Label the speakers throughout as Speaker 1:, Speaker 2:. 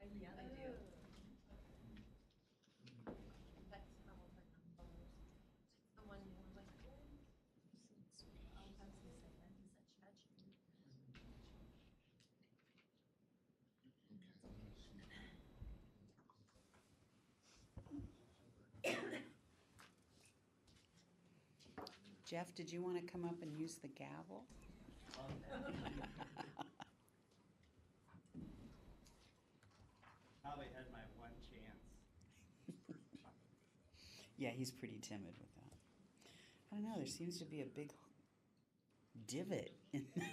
Speaker 1: Yeah, they do. It's the one more like, I was gonna say, that is a judgment.
Speaker 2: Jeff, did you want to come up and use the gavel?
Speaker 3: Probably had my one chance.
Speaker 2: Yeah, he's pretty timid with that. I don't know, there seems to be a big divot in There's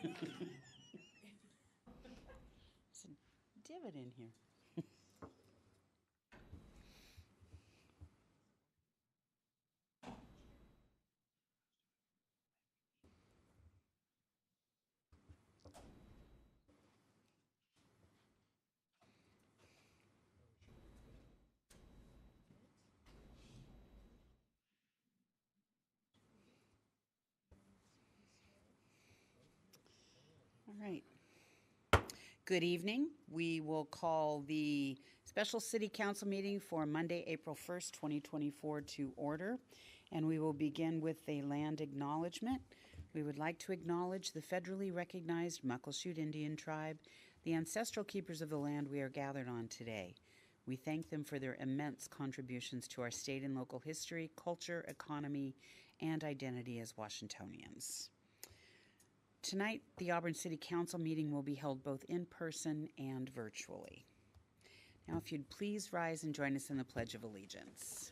Speaker 2: a divot in here. All right. Good evening. We will call the special city council meeting for Monday, April 1st, 2024 to order. And we will begin with a land acknowledgement. We would like to acknowledge the federally recognized Muckleshoot Indian Tribe, the ancestral keepers of the land we are gathered on today. We thank them for their immense contributions to our state and local history, culture, economy, and identity as Washingtonians. Tonight, the Auburn City Council meeting will be held both in person and virtually. Now, if you'd please rise and join us in the Pledge of Allegiance.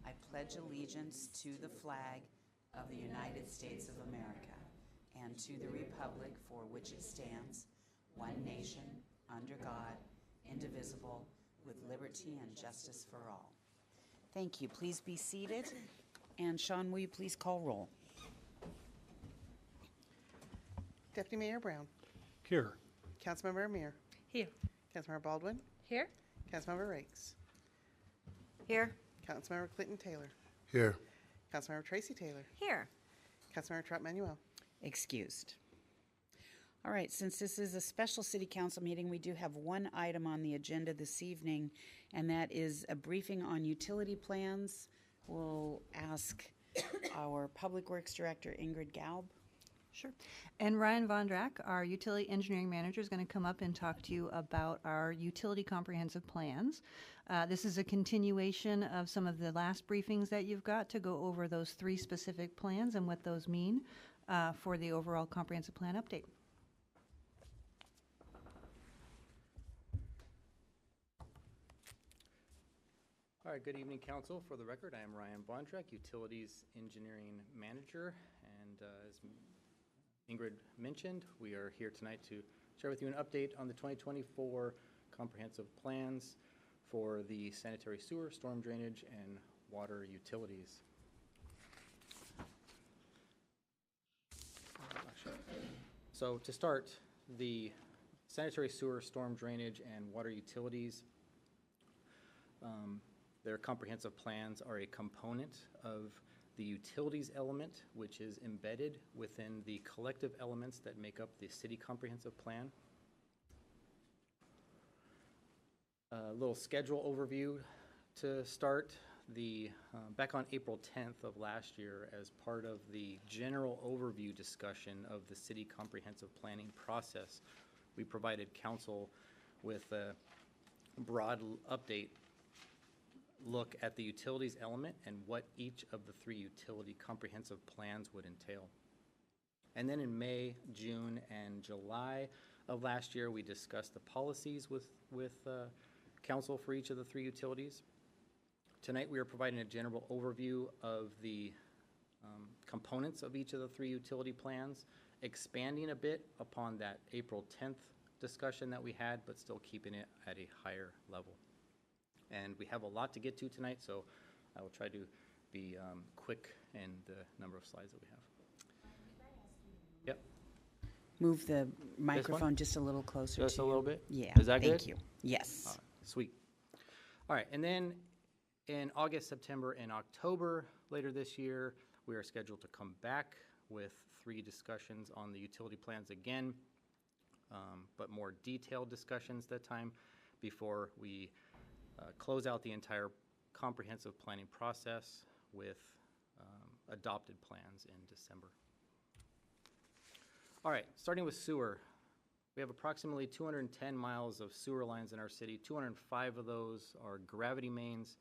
Speaker 2: I pledge allegiance to the flag of the United States of America and to the republic for which it stands, one nation, under God, indivisible, with liberty and justice for all. Thank you. Please be seated. And Sean, will you please call roll?
Speaker 4: Deputy Mayor Brown.
Speaker 5: Here.
Speaker 4: Councilmember Amir.
Speaker 1: Here.
Speaker 4: Councilmember Baldwin.
Speaker 1: Here?
Speaker 4: Councilmember Rakes.
Speaker 1: Here.
Speaker 4: Councilmember Clinton Taylor.
Speaker 5: Here.
Speaker 4: Councilmember Tracy Taylor.
Speaker 1: Here.
Speaker 4: Councilmember Trot Manuel.
Speaker 2: Excused. All right, since this is a special city council meeting, we do have one item on the agenda this evening, and that is a briefing on utility plans. We'll ask our Public Works Director, Ingrid Gaub.
Speaker 6: Sure. And Ryan Vondrack, our utility engineering manager, is going to come up and talk to you about our utility comprehensive plans. This is a continuation of some of the last briefings that you've got to go over those 3 specific plans and what those mean for the overall comprehensive plan update.
Speaker 3: All right, good evening, Council. For the record, I am Ryan Bontrack, Utilities Engineering Manager, and as Ingrid mentioned, we are here tonight to share with you an update on the 2024 comprehensive plans for the sanitary sewer, storm drainage, and water utilities. So to start, the sanitary sewer, storm drainage, and water utilities, their comprehensive plans are a component of the utilities element, which is embedded within the collective elements that make up the city comprehensive plan. A little schedule overview to start. Back on April 10th of last year, as part of the general overview discussion of the city comprehensive planning process, we provided council with a broad update look at the utilities element and what each of the 3 utility comprehensive plans would entail. And then in May, June, and July of last year, we discussed the policies with council for each of the 3 utilities. Tonight, we are providing a general overview of the components of each of the 3 utility plans, expanding a bit upon that April 10th discussion that we had, but still keeping it at a higher level. And we have a lot to get to tonight, so I will try to be quick in the number of slides that we have. Yep.
Speaker 2: Move the microphone just a little closer.
Speaker 3: Just
Speaker 2: to
Speaker 3: a
Speaker 2: you.
Speaker 3: little bit?
Speaker 2: Yeah.
Speaker 3: Is that good?
Speaker 2: Thank you. Yes.
Speaker 3: All right, sweet. All right, and then in August, September, and October later this year, we are scheduled to come back with 3 discussions on the utility plans again. but more detailed discussions that time before we close out the entire comprehensive planning process with adopted plans in December. All right, starting with sewer. We have approximately 210 miles of sewer lines in our city. 205 of those are gravity mains,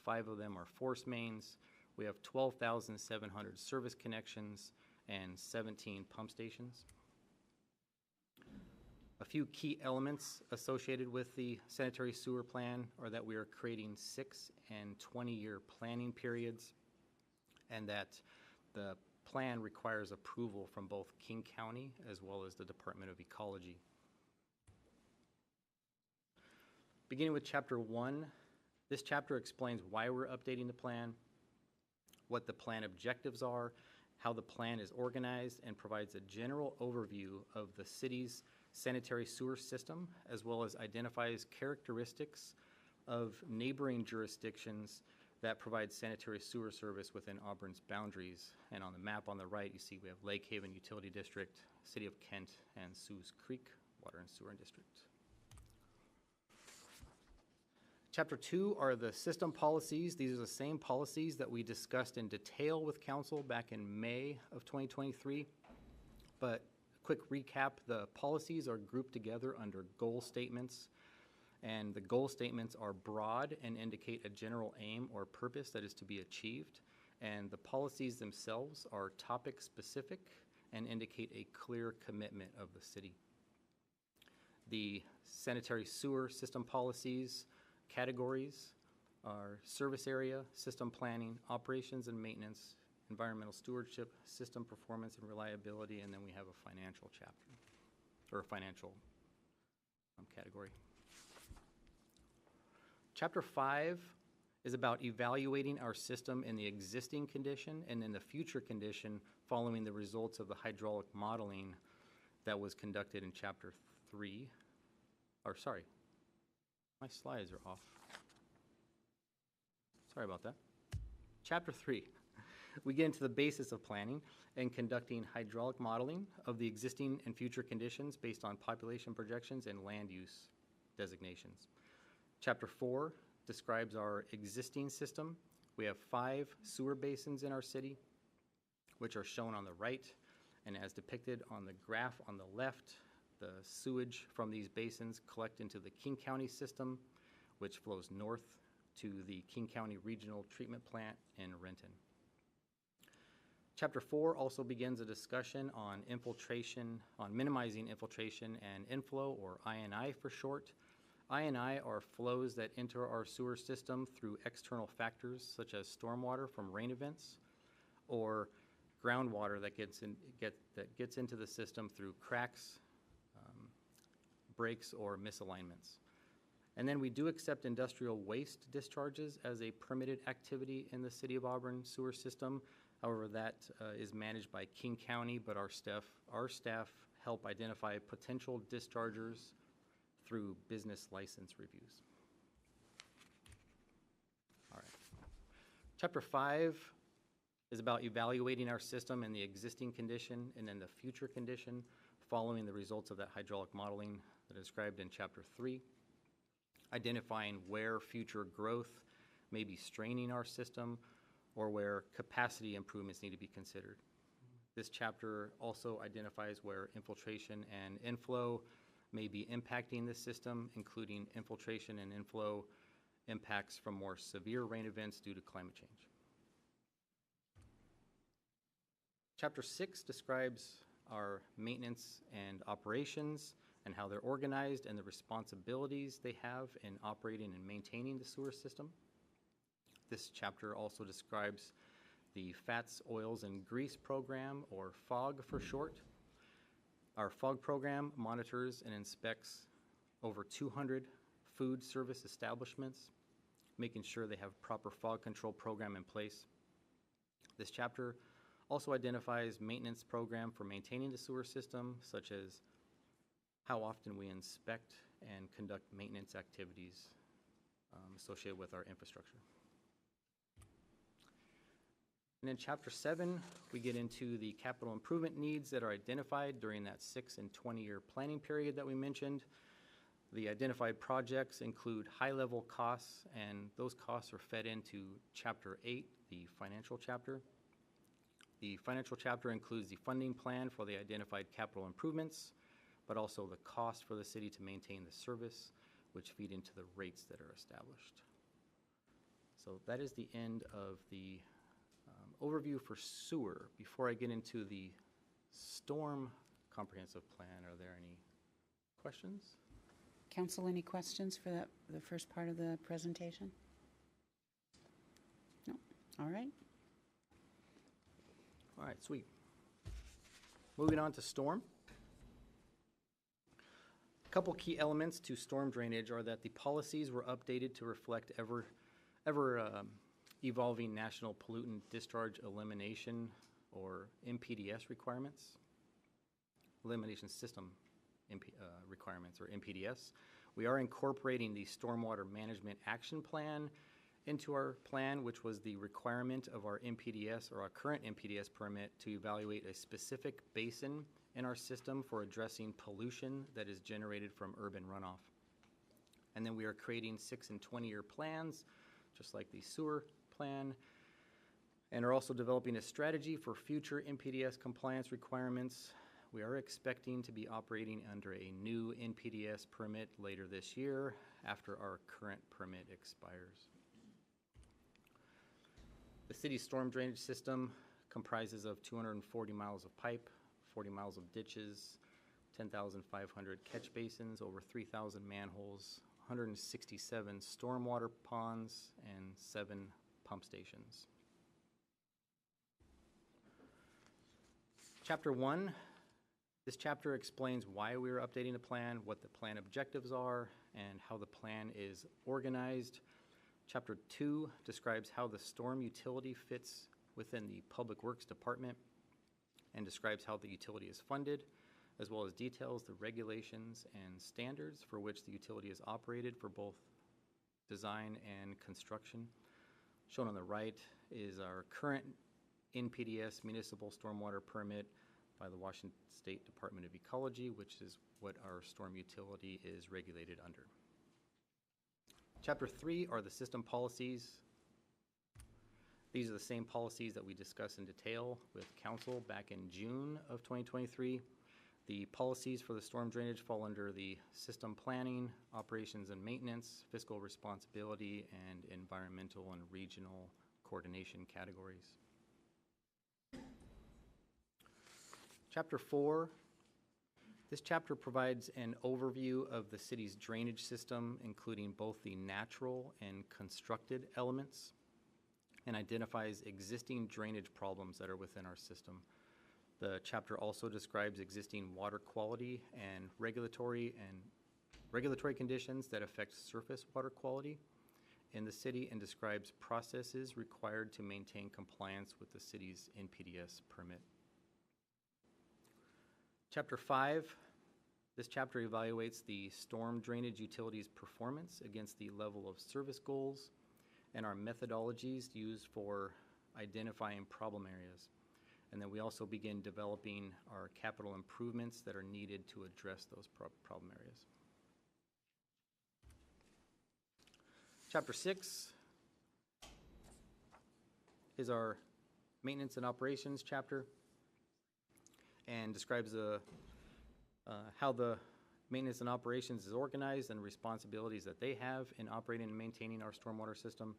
Speaker 3: 5 of them are force mains. We have 12,700 service connections and 17 pump stations. A few key elements associated with the sanitary sewer plan are that we are creating 6 and 20-year planning periods, and that the plan requires approval from both King County as well as the Department of Ecology. Beginning with Chapter 1, this chapter explains why we're updating the plan, what the plan objectives are, how the plan is organized, and provides a general overview of the city's sanitary sewer system, as well as identifies characteristics of neighboring jurisdictions that provide sanitary sewer service within Auburn's boundaries. And on the map on the right, you see we have Lake Haven Utility District, City of Kent, and Sue's Creek Water and Sewer District. Chapter 2 are the system policies. These are the same policies that we discussed in detail with council back in May of 2023. But quick recap, the policies are grouped together under goal statements, and the goal statements are broad and indicate a general aim or purpose that is to be achieved, and the policies themselves are topic specific and indicate a clear commitment of the city. The sanitary sewer system policies categories are service area, system planning, operations and maintenance, environmental stewardship, system performance and reliability, and then we have a financial chapter, or a financial category. Chapter 5 is about evaluating our system in the existing condition and in the future condition following the results of the hydraulic modeling that was conducted in Chapter 3. Or sorry, my slides are off. Sorry about that. Chapter 3. We get into the basis of planning and conducting hydraulic modeling of the existing and future conditions based on population projections and land use designations. Chapter 4 describes our existing system. We have 5 sewer basins in our city, which are shown on the right, and as depicted on the graph on the left, the sewage from these basins collect into the King County system, which flows north to the King County Regional Treatment Plant in Renton. Chapter 4 also begins a discussion on infiltration, on minimizing infiltration and inflow, or I&I for short. I&I are flows that enter our sewer system through external factors such as stormwater from rain events, or groundwater that gets into the system through cracks, breaks, or misalignments. And then we do accept industrial waste discharges as a permitted activity in the City of Auburn sewer system. However, that is managed by King County, but our staff help identify potential dischargers through business license reviews. All right. Chapter 5 is about evaluating our system in the existing condition and in the future condition following the results of that hydraulic modeling that is described in Chapter 3, identifying where future growth may be straining our system or where capacity improvements need to be considered. This chapter also identifies where infiltration and inflow may be impacting the system, including infiltration and inflow impacts from more severe rain events due to climate change. Chapter 6 describes our maintenance and operations and how they're organized and the responsibilities they have in operating and maintaining the sewer system. This chapter also describes the Fats, Oils, and Grease program, or FOG for short. Our FOG program monitors and inspects over 200 food service establishments, making sure they have proper FOG control program in place. This chapter also identifies maintenance program for maintaining the sewer system, such as how often we inspect and conduct maintenance activities associated with our infrastructure. And in Chapter 7, we get into the capital improvement needs that are identified during that 6 and 20-year planning period that we mentioned. The identified projects include high-level costs, and those costs are fed into Chapter 8, the financial chapter. The financial chapter includes the funding plan for the identified capital improvements, but also the cost for the city to maintain the service, which feed into the rates that are established. So that is the end of the overview for sewer. Before I get into the storm comprehensive plan, are there any questions?
Speaker 2: Council, any questions for the first part of the presentation? No? All right.
Speaker 3: All right, sweet. Moving on to storm. A couple key elements to storm drainage are that the policies were updated to reflect ever evolving national pollutant discharge elimination, or MPDS requirements, elimination system requirements, or MPDS. We are incorporating the stormwater management action plan into our plan, which was the requirement of our MPDS, or our current MPDS permit, to evaluate a specific basin in our system for addressing pollution that is generated from urban runoff. And then we are creating 6 and 20-year plans, just like the sewer plan, and are also developing a strategy for future MPDS compliance requirements. We are expecting to be operating under a new NPDS permit later this year after our current permit expires. The city's storm drainage system comprises of 240 miles of pipe, 40 miles of ditches, 10,500 catch basins, over 3,000 manholes, 167 stormwater ponds, and 7 pump stations. Chapter 1. This chapter explains why we are updating the plan, what the plan objectives are, and how the plan is organized. Chapter 2 describes how the storm utility fits within the Public Works Department and describes how the utility is funded, as well as details the regulations and standards for which the utility is operated for both design and construction. Shown on the right is our current NPDS municipal stormwater permit by the Washington State Department of Ecology, which is what our storm utility is regulated under. Chapter 3 are the system policies. These are the same policies that we discussed in detail with council back in June of 2023. The policies for the storm drainage fall under the system planning, operations and maintenance, fiscal responsibility, and environmental and regional coordination categories. Chapter 4. This chapter provides an overview of the city's drainage system, including both the natural and constructed elements, and identifies existing drainage problems that are within our system. The chapter also describes existing water quality and regulatory conditions that affect surface water quality in the city, and describes processes required to maintain compliance with the city's NPDS permit. Chapter 5, this chapter evaluates the storm drainage utility's performance against the level of service goals and our methodologies used for identifying problem areas. And then we also begin developing our capital improvements that are needed to address those problem areas. Chapter 6 is our maintenance and operations chapter, and describes how the maintenance and operations is organized and responsibilities that they have in operating and maintaining our stormwater system.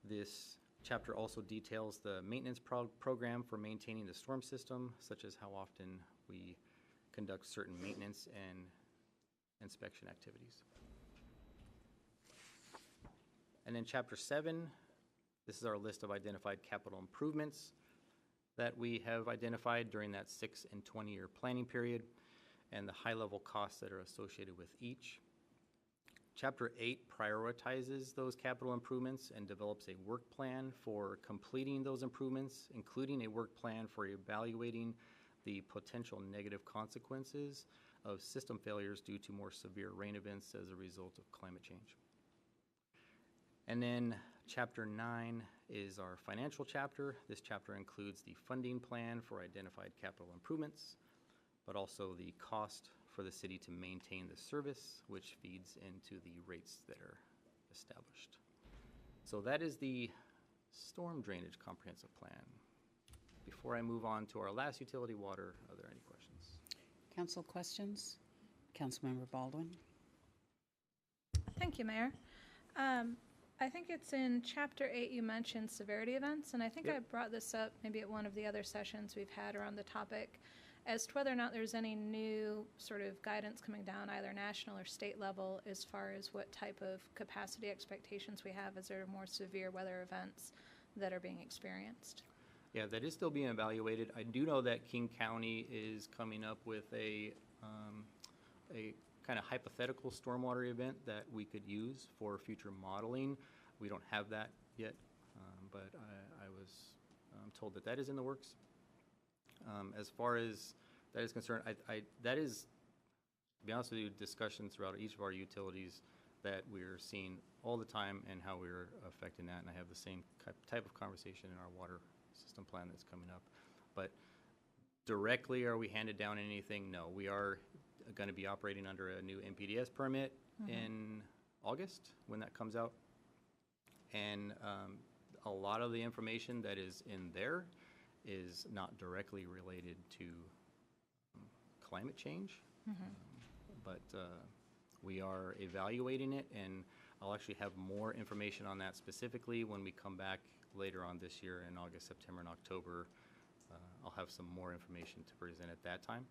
Speaker 3: This chapter also details the maintenance program for maintaining the storm system, such as how often we conduct certain maintenance and inspection activities. And then chapter 7, this is our list of identified capital improvements that we have identified during that 6 and 20-year planning period, and the high-level costs that are associated with each. Chapter 8 prioritizes those capital improvements and develops a work plan for completing those improvements, including a work plan for evaluating the potential negative consequences of system failures due to more severe rain events as a result of climate change. And then Chapter 9 is our financial chapter. This chapter includes the funding plan for identified capital improvements, but also the cost for the city to maintain the service, which feeds into the rates that are established. So that is the storm drainage comprehensive plan. Before I move on to our last utility, water, are there any questions?
Speaker 2: Council questions? Councilmember Baldwin?
Speaker 1: Thank you, Mayor. I think it's in Chapter 8 you mentioned severity events, and I think
Speaker 3: Yep.
Speaker 1: I brought this up maybe at one of the other sessions we've had around the topic as to whether or not there's any new sort of guidance coming down either national or state level as far as what type of capacity expectations we have as there are more severe weather events that are being experienced.
Speaker 3: Yeah, that is still being evaluated. I do know that King County is coming up with a kind of hypothetical stormwater event that we could use for future modeling. We don't have that yet, but I was told that that is in the works. As far as that is concerned, that is, to be honest with you, discussion throughout each of our utilities that we're seeing all the time and how we're affecting that. And I have the same type of conversation in our water system plan that's coming up. But directly, are we handed down anything? No, we are going to be operating under a new NPDES permit in August when that comes out. And a lot of the information that is in there is not directly related to climate change, but we are evaluating it, and I'll actually have more information on that specifically when we come back later on this year in August, September, and October. I'll have some more information to present at that time.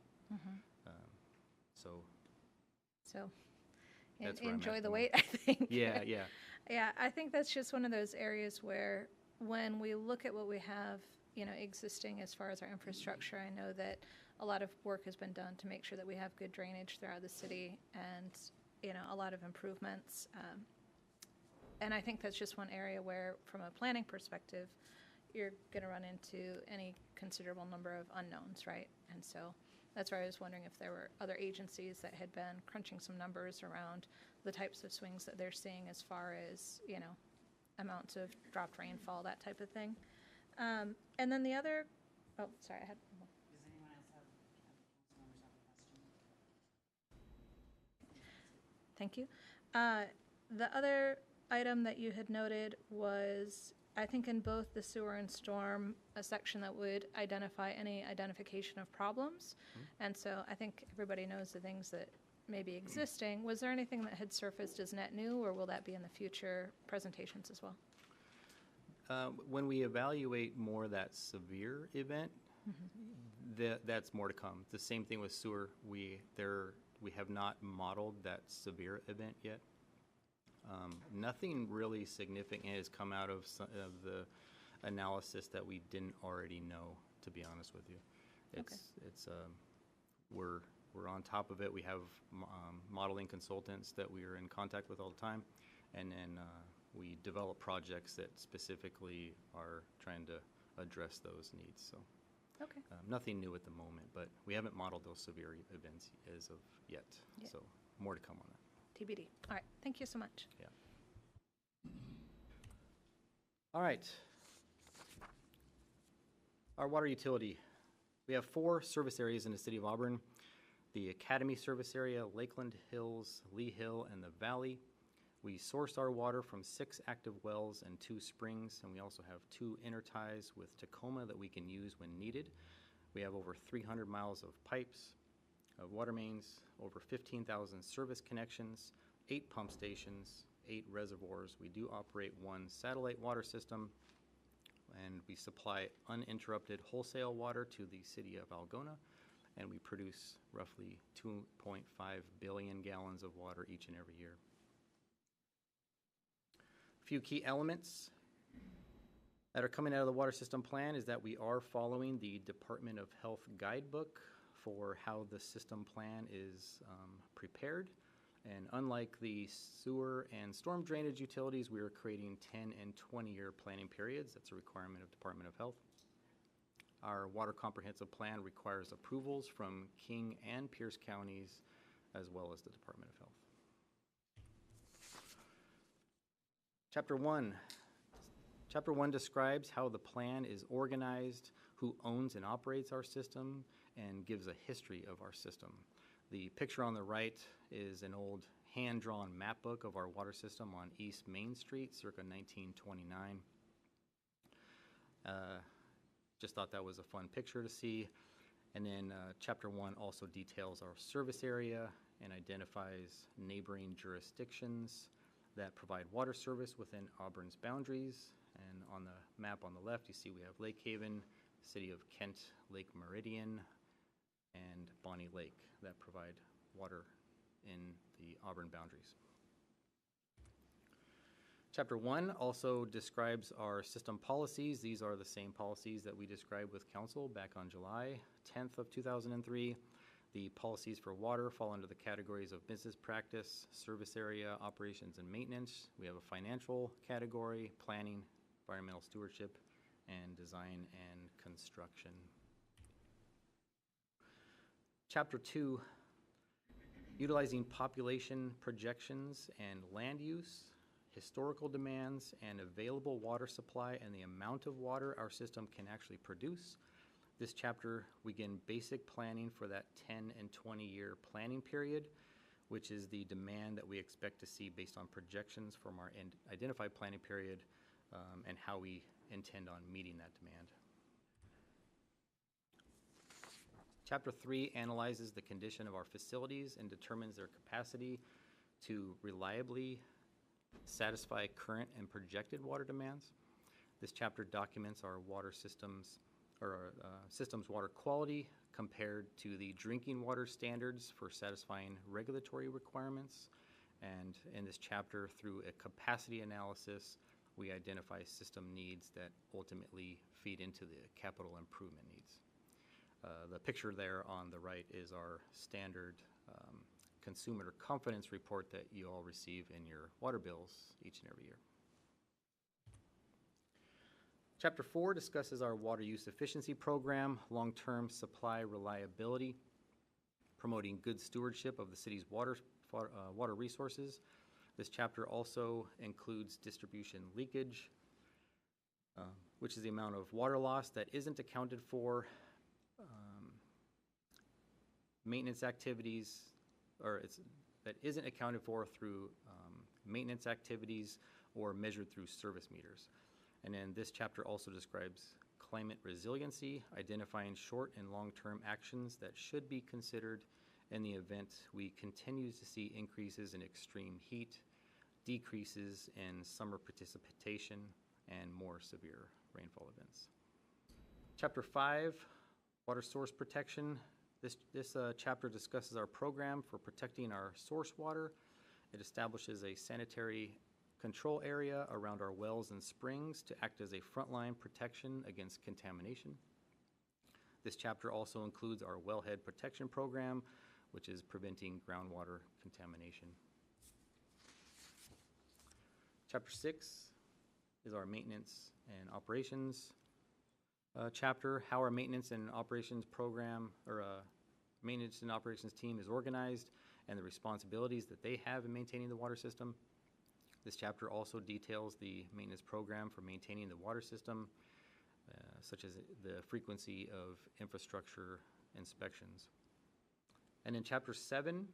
Speaker 3: So that's where I'm
Speaker 1: enjoy
Speaker 3: at
Speaker 1: the
Speaker 3: the
Speaker 1: wait, I think.
Speaker 3: yeah.
Speaker 1: Yeah, I think that's just one of those areas where when we look at what we have, existing as far as our infrastructure, I know that a lot of work has been done to make sure that we have good drainage throughout the city and, a lot of improvements. And I think that's just one area where, from a planning perspective, you're going to run into any considerable number of unknowns, right? And so that's where I was wondering if there were other agencies that had been crunching some numbers around the types of swings that they're seeing as far as, amounts of dropped rainfall, that type of thing. And then the other, sorry, I had one more.
Speaker 2: Does anyone else have council members have a question?
Speaker 1: Thank you. The other item that you had noted was, I think in both the sewer and storm, a section that would identify any identification of problems. And so I think everybody knows the things that may be existing. Was there anything that had surfaced as net new, or will that be in the future presentations as well?
Speaker 3: When we evaluate more that severe event, that's more to come. The same thing with sewer. We have not modeled that severe event yet. Nothing really significant has come out of the analysis that we didn't already know, to be honest with you. We're on top of it. We have modeling consultants that we are in contact with all the time, and then we develop projects that specifically are trying to address those needs. So nothing new at the moment, but we haven't modeled those severe events as of yet. So more to come on that.
Speaker 1: TBD. All right. Thank you so much.
Speaker 3: Yeah. All right. Our water utility. We have 4 service areas in the city of Auburn: the Academy service area, Lakeland Hills, Lee Hill, and the Valley. We source our water from 6 active wells and 2 springs, and we also have 2 interties with Tacoma that we can use when needed. We have over 300 miles of pipes, of water mains, over 15,000 service connections, 8 pump stations, 8 reservoirs. We do operate 1 satellite water system, and we supply uninterrupted wholesale water to the city of Algona, and we produce roughly 2.5 billion gallons of water each and every year. A few key elements that are coming out of the water system plan is that we are following the Department of Health guidebook for how the system plan is prepared. And unlike the sewer and storm drainage utilities, we are creating 10 and 20-year planning periods. That's a requirement of Department of Health. Our water comprehensive plan requires approvals from King and Pierce counties, as well as the Department of Health. Chapter 1 Chapter 1 describes how the plan is organized, who owns and operates our system, and gives a history of our system. The picture on the right is an old hand-drawn map book of our water system on East Main Street, circa 1929. Just thought that was a fun picture to see. And then Chapter 1 also details our service area and identifies neighboring jurisdictions that provide water service within Auburn's boundaries. And on the map on the left, you see we have Lake Haven, City of Kent, Lake Meridian, and Bonnie Lake that provide water in the Auburn boundaries. Chapter 1 also describes our system policies. These are the same policies that we described with council back on July 10th of 2003. The policies for water fall under the categories of business practice, service area, operations, and maintenance. We have a financial category, planning, environmental stewardship, and design and construction. Chapter 2, utilizing population projections and land use, historical demands, and available water supply and the amount of water our system can actually produce. This chapter, we begin basic planning for that 10 and 20-year planning period, which is the demand that we expect to see based on projections from our identified planning period and how we intend on meeting that demand. Chapter 3 analyzes the condition of our facilities and determines their capacity to reliably satisfy current and projected water demands. This chapter documents our water systems, or our system's water quality compared to the drinking water standards for satisfying regulatory requirements. And in this chapter, through a capacity analysis, we identify system needs that ultimately feed into the capital improvement needs. The picture there on the right is our standard consumer confidence report that you all receive in your water bills each and every year. Chapter 4 discusses our water use efficiency program, long-term supply reliability, promoting good stewardship of the city's water resources. This chapter also includes distribution leakage, which is the amount of water loss that isn't accounted for, maintenance activities, that isn't accounted for through maintenance activities or measured through service meters. And then this chapter also describes climate resiliency, identifying short and long-term actions that should be considered in the event we continue to see increases in extreme heat, decreases in summer precipitation, and more severe rainfall events. Chapter 5, water source protection. This chapter discusses our program for protecting our source water. It establishes a sanitary control area around our wells and springs to act as a frontline protection against contamination. This chapter also includes our wellhead protection program, which is preventing groundwater contamination. Chapter 6 is our maintenance and operations chapter, how our maintenance and operations program, or maintenance and operations team is organized and the responsibilities that they have in maintaining the water system. This chapter also details the maintenance program for maintaining the water system, such as the frequency of infrastructure inspections. And in Chapter 7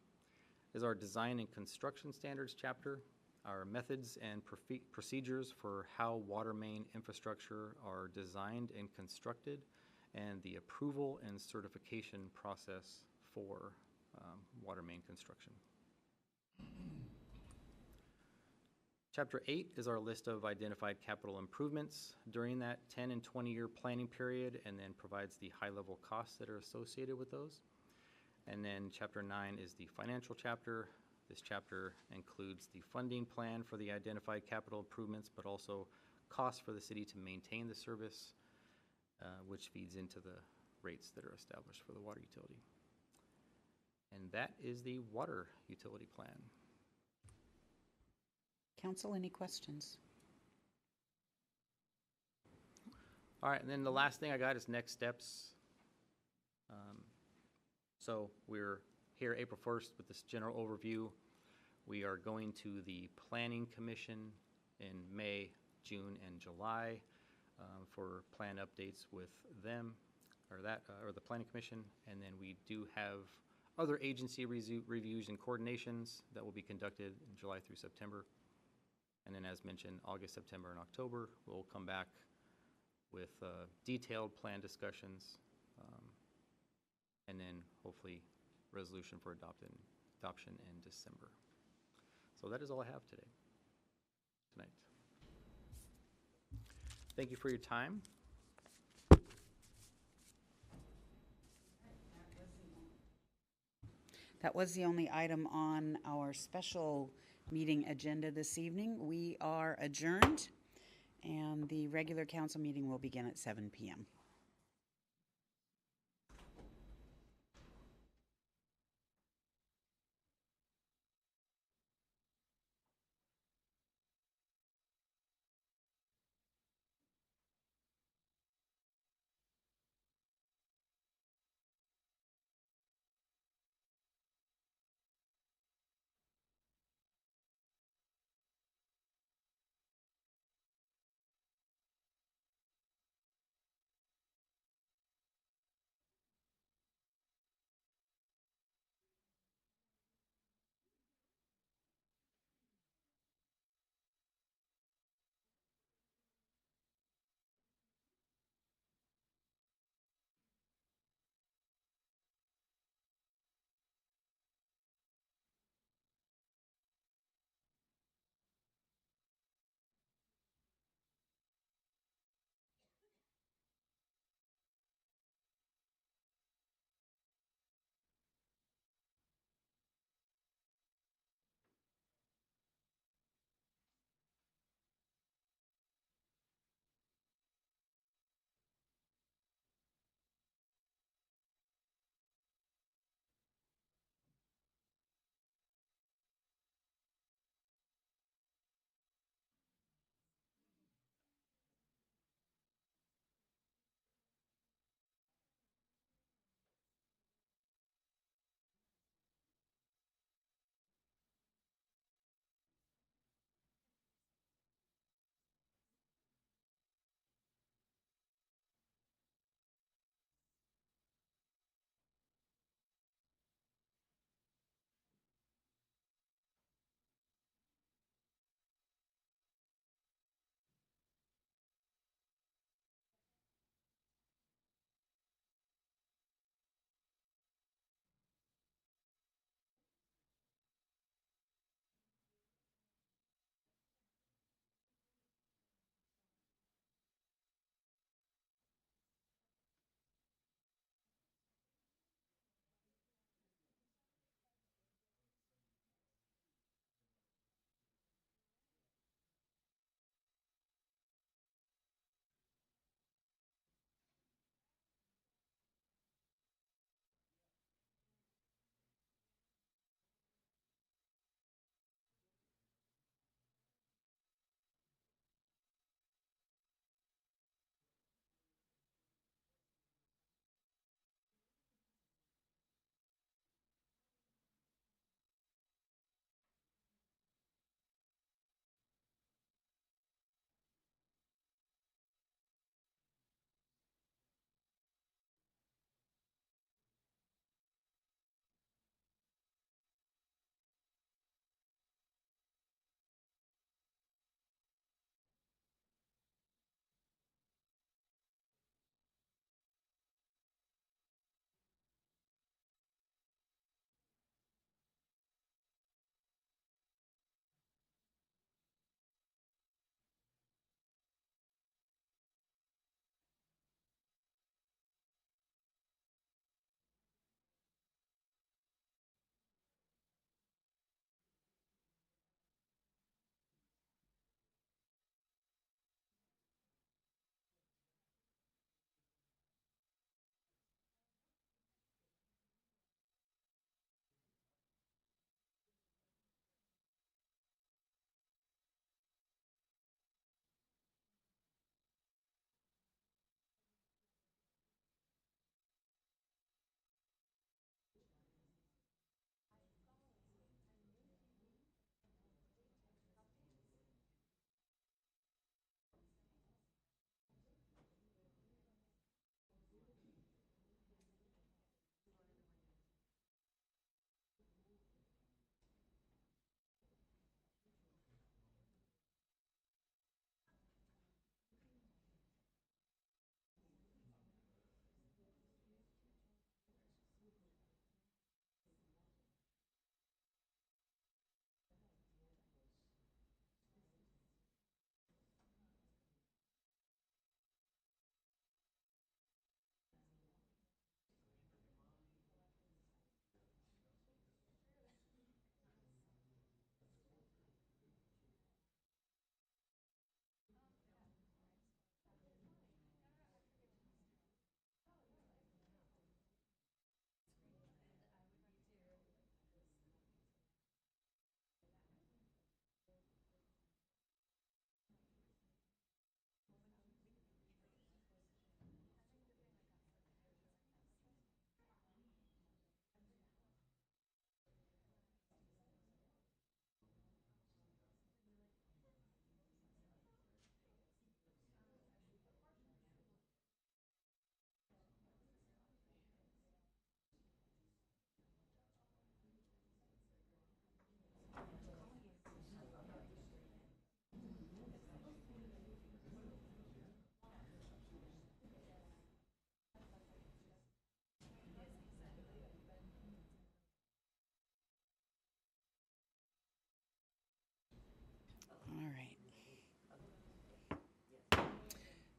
Speaker 3: is our design and construction standards chapter, our methods and procedures for how water main infrastructure are designed and constructed, and the approval and certification process for water main construction. Chapter 8 is our list of identified capital improvements during that 10 and 20-year planning period, and then provides the high-level costs that are associated with those. And then Chapter 9 is the financial chapter. This chapter includes the funding plan for the identified capital improvements, but also costs for the city to maintain the service, which feeds into the rates that are established for the water utility. And that is the water utility plan.
Speaker 2: Council, any questions?
Speaker 3: All right, and then the last thing I got is next steps. So we're here April 1st with this general overview. We are going to the Planning Commission in May June and July for plan updates with them, or the Planning Commission. And then we do have other agency reviews and coordinations that will be conducted in July through September. And then, as mentioned, August, September, and October, we'll come back with detailed plan discussions, and then hopefully resolution for adoption in December. So that is all I have tonight. Thank you for your time.
Speaker 2: That was the only item on our special meeting agenda this evening. We are adjourned, and the regular council meeting will begin at 7 p.m.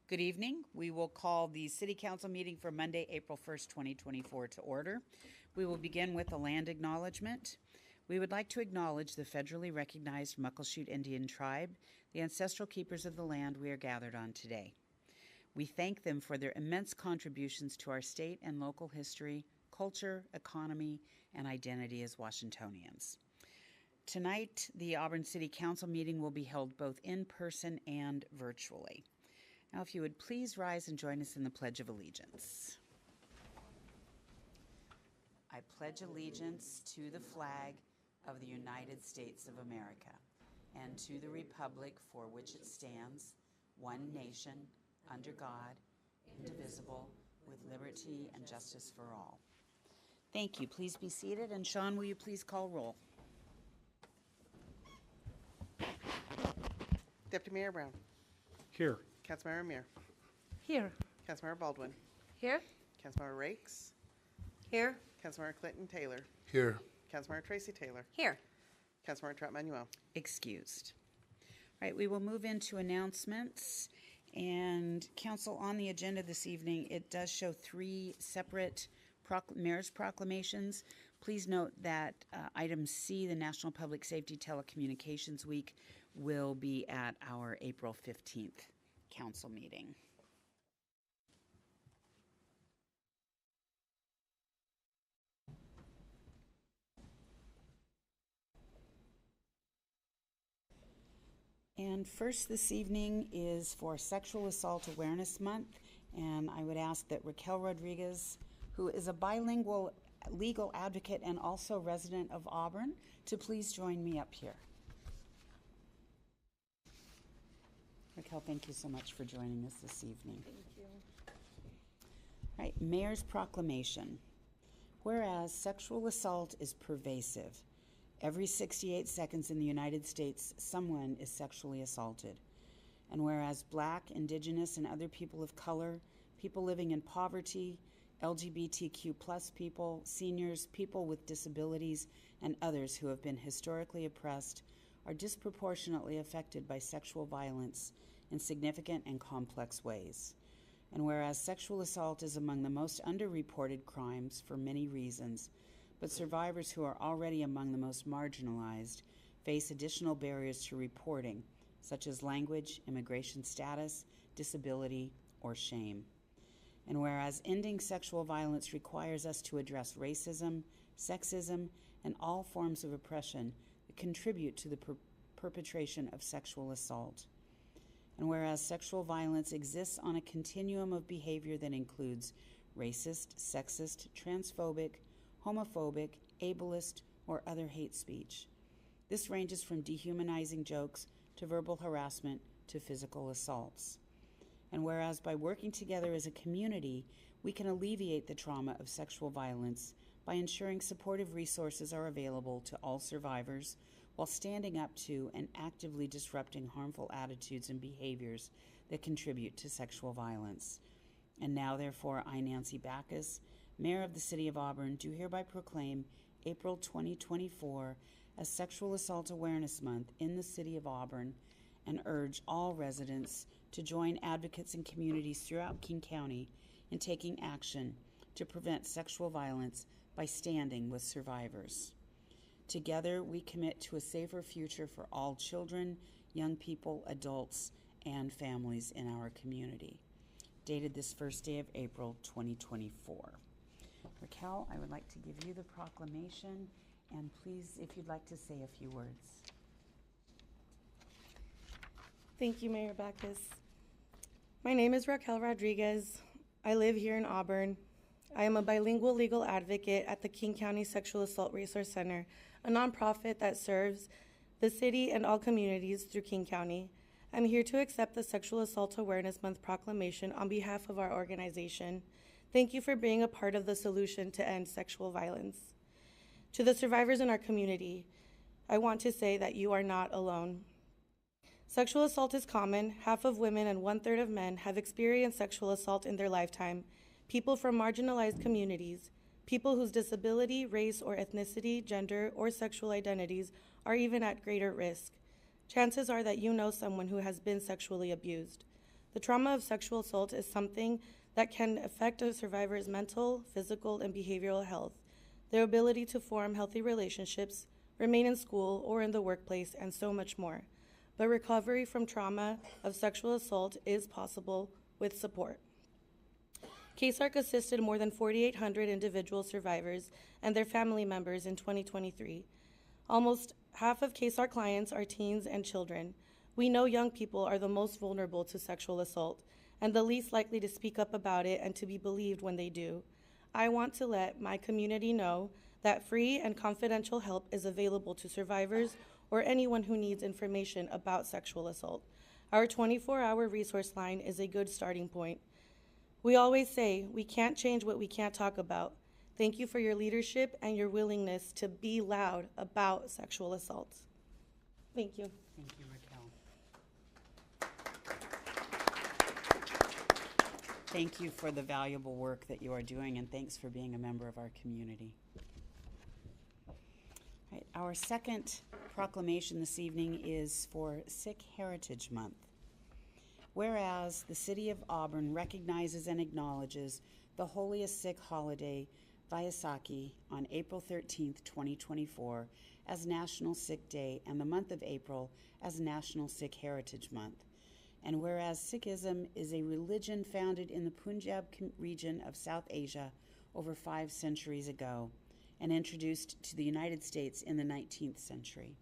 Speaker 2: Good evening. We will call the City Council meeting for Monday, April 1st, 2024 to order. We will begin with a land acknowledgement. We would like to acknowledge the federally recognized Muckleshoot Indian Tribe, the ancestral keepers of the land we are gathered on today. We thank them for their immense contributions to our state and local history, culture, economy, and identity as Washingtonians. Tonight, the Auburn City Council meeting will be held both in person and virtually. Now, if you would please rise and join us in the Pledge of Allegiance. I pledge allegiance to the flag of the United States of America and to the republic for which it stands, one nation, under God, indivisible, with liberty and justice for all. Thank you. Please be seated. And Sean, will you please call roll?
Speaker 4: Deputy Mayor Brown.
Speaker 5: Here.
Speaker 4: Councilmember Muir.
Speaker 1: Here.
Speaker 4: Councilmember Baldwin.
Speaker 1: Here?
Speaker 4: Councilmember Rakes.
Speaker 6: Here.
Speaker 4: Councilmember Clinton Taylor.
Speaker 5: Here.
Speaker 4: Councilmember Tracy Taylor.
Speaker 6: Here.
Speaker 4: Councilmember Trot Manuel.
Speaker 2: Excused. All right, we will move into announcements. And council, on the agenda this evening, it does show 3 separate mayor's proclamations. Please note that item C, the National Public Safety Telecommunications Week, will be at our April 15th council meeting. And first this evening is for Sexual Assault Awareness Month, and I would ask that Raquel Rodriguez, who is a bilingual legal advocate and also resident of Auburn, to please join me up here. Raquel, thank you so much for joining us this evening.
Speaker 1: Thank you.
Speaker 2: All right, Mayor's Proclamation. Whereas sexual assault is pervasive, every 68 seconds in the United States, someone is sexually assaulted. And whereas Black, Indigenous, and other people of color, people living in poverty, LGBTQ plus people, seniors, people with disabilities, and others who have been historically oppressed are disproportionately affected by sexual violence in significant and complex ways. And whereas sexual assault is among the most underreported crimes for many reasons, but survivors who are already among the most marginalized face additional barriers to reporting, such as language, immigration status, disability, or shame. And whereas ending sexual violence requires us to address racism, sexism, and all forms of oppression that contribute to the perpetration of sexual assault. And whereas sexual violence exists on a continuum of behavior that includes racist, sexist, transphobic, homophobic, ableist, or other hate speech. This ranges from dehumanizing jokes to verbal harassment to physical assaults. And whereas by working together as a community, we can alleviate the trauma of sexual violence by ensuring supportive resources are available to all survivors while standing up to and actively disrupting harmful attitudes and behaviors that contribute to sexual violence. And now, therefore, I, Nancy Backus, Mayor of the City of Auburn, do hereby proclaim April 2024 as Sexual Assault Awareness Month in the City of Auburn and urge all residents to join advocates and communities throughout King County in taking action to prevent sexual violence by standing with survivors. Together, we commit to a safer future for all children, young people, adults, and families in our community. Dated this first day of April 2024. Raquel, I would like to give you the proclamation, and please, if you'd like to say a few words.
Speaker 7: Thank you, Mayor Backus. My name is Raquel Rodriguez. I live here in Auburn. I am a bilingual legal advocate at the King County Sexual Assault Resource Center, a nonprofit that serves the city and all communities through King County. I'm here to accept the Sexual Assault Awareness Month proclamation on behalf of our organization. Thank you for being a part of the solution to end sexual violence. To the survivors in our community, I want to say that you are not alone. Sexual assault is common. Half of women and 1/3 of men have experienced sexual assault in their lifetime. People from marginalized communities, people whose disability, race, or ethnicity, gender, or sexual identities are even at greater risk. Chances are that you know someone who has been sexually abused. The trauma of sexual assault is something that can affect a survivor's mental, physical, and behavioral health, their ability to form healthy relationships, remain in school or in the workplace, and so much more. But recovery from trauma of sexual assault is possible with support. KSARC assisted more than 4,800 individual survivors and their family members in 2023. Almost half of KSARC clients are teens and children. We know young people are the most vulnerable to sexual assault and the least likely to speak up about it and to be believed when they do. I want to let my community know that free and confidential help is available to survivors or anyone who needs information about sexual assault. Our 24-hour resource line is a good starting point. We always say we can't change what we can't talk about. Thank you for your leadership and your willingness to be loud about sexual assaults. Thank you.
Speaker 2: Thank you, Raquel. Thank you for the valuable work that you are doing, and thanks for being a member of our community. All right, our second proclamation this evening is for Sikh Heritage Month. Whereas the City of Auburn recognizes and acknowledges the holiest Sikh holiday, Vaisakhi, on April 13th, 2024, as National Sikh Day, and the month of April as National Sikh Heritage Month. And whereas Sikhism is a religion founded in the Punjab region of South Asia over 5 centuries ago and introduced to the United States in the 19th century.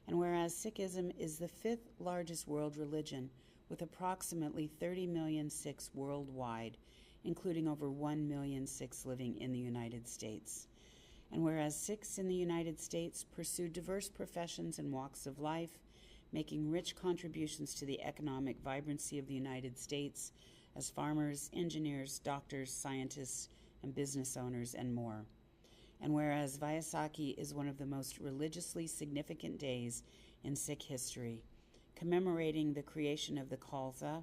Speaker 2: And whereas Sikhism is the 5th largest world religion, with approximately 30 million Sikhs worldwide, including over 1 million Sikhs living in the United States. And whereas Sikhs in the United States pursue diverse professions and walks of life, making rich contributions to the economic vibrancy of the United States as farmers, engineers, doctors, scientists, and business owners, and more. And whereas Vaisakhi is one of the most religiously significant days in Sikh history, commemorating the creation of the Khalsa,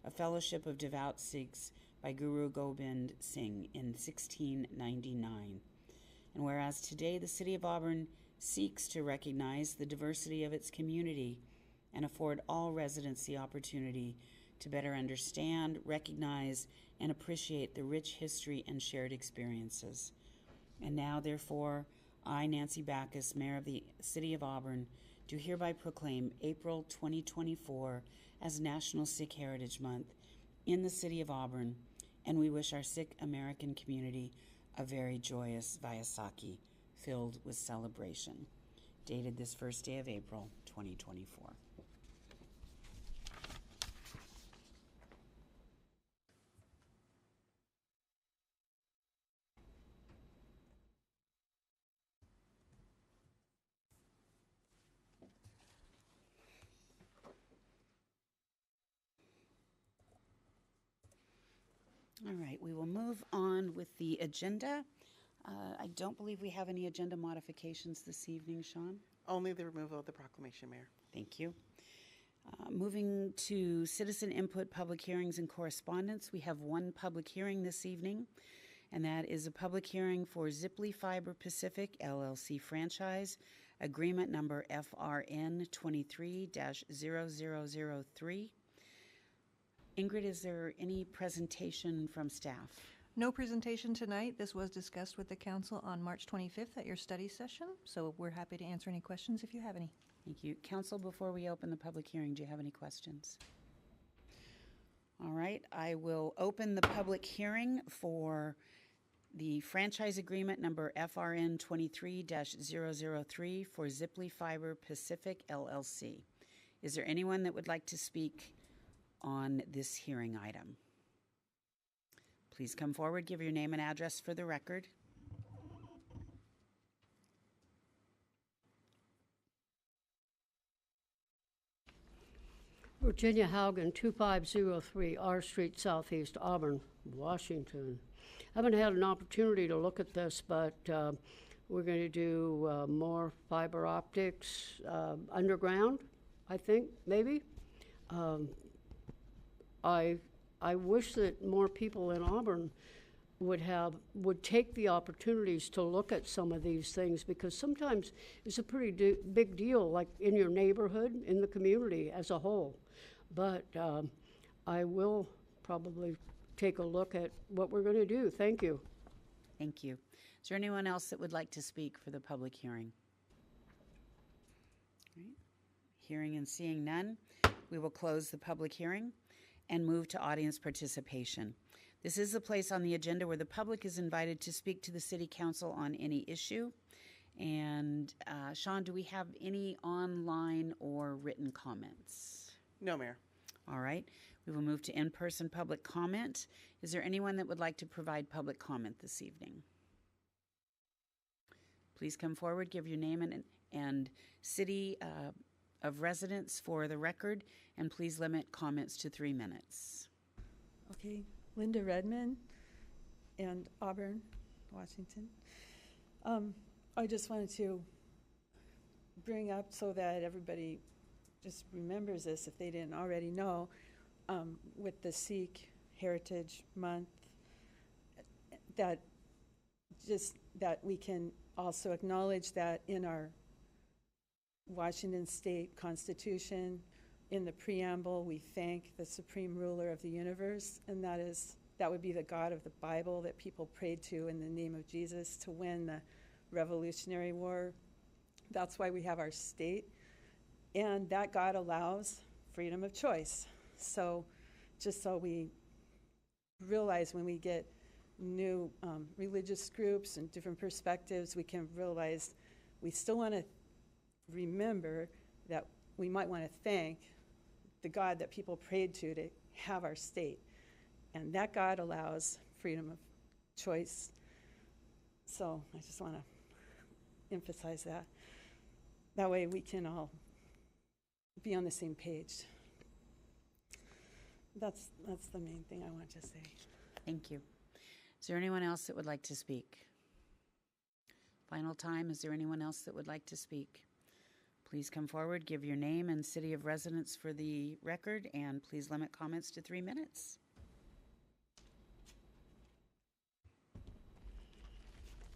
Speaker 2: a fellowship of devout Sikhs by Guru Gobind Singh in 1699. And whereas today the City of Auburn seeks to recognize the diversity of its community and afford all residents the opportunity to better understand, recognize, and appreciate the rich history and shared experiences. And now, therefore, I, Nancy Backus, Mayor of the City of Auburn, do hereby proclaim April 2024 as National Sikh Heritage Month in the City of Auburn, and we wish our Sikh American community a very joyous Vaisakhi filled with celebration. Dated this first day of April 2024. All right, we will move on with the agenda. I don't believe we have any agenda modifications this evening, Sean.
Speaker 4: Only the removal of the proclamation, Mayor.
Speaker 2: Thank you. Moving to citizen input, public hearings, and correspondence, we have one public hearing this evening, and that is a public hearing for Ziply Fiber Pacific LLC franchise, agreement number FRN 23-0003. Ingrid, is there any presentation from staff?
Speaker 6: No presentation tonight. This was discussed with the council on March 25th at your study session, so we're happy to answer any questions if you have any.
Speaker 2: Thank you. Council, before we open the public hearing, do you have any questions? All right, I will open the public hearing for the franchise agreement number FRN 23-003 for Ziply Fiber Pacific LLC. Is there anyone that would like to speak on this hearing item? Please come forward, give your name and address for the record.
Speaker 5: Virginia Haugen, 2503 R Street Southeast, Auburn, Washington. I haven't had an opportunity to look at this, but we're going to do more fiber optics underground, I think, maybe. I wish that more people in Auburn would take the opportunities to look at some of these things, because sometimes it's a pretty big deal, like in your neighborhood, in the community as a whole. But I will probably take a look at what we're going to do. Thank you.
Speaker 2: Thank you. Is there anyone else that would like to speak for the public hearing? All right. Hearing and seeing none, we will close the public hearing and move to audience participation. This is the place on the agenda where the public is invited to speak to the City Council on any issue. And Sean, do we have any online or written comments?
Speaker 4: No, Mayor.
Speaker 2: All right. We will move to in-person public comment. Is there anyone that would like to provide public comment this evening? Please come forward, give your name and city of residence for the record, and please limit comments to 3 minutes.
Speaker 8: Okay, Linda Redmond and Auburn, Washington. I just wanted to bring up so that everybody just remembers this if they didn't already know, with the Sikh Heritage Month, that we can also acknowledge that in our Washington State Constitution, in the preamble, we thank the supreme ruler of the universe, and that would be the God of the Bible that people prayed to in the name of Jesus to win the Revolutionary War. That's why we have our state, and that God allows freedom of choice. So just so we realize when we get new religious groups and different perspectives, we can realize we still want to remember that we might want to thank the God that people prayed to have our state. And that God allows freedom of choice. So I just want to emphasize that. That way we can all be on the same page. That's the main thing I want to say.
Speaker 2: Thank you. Is there anyone else that would like to speak? Final time, is there anyone else that would like to speak? Please come forward, give your name and city of residence for the record, and please limit comments to 3 minutes.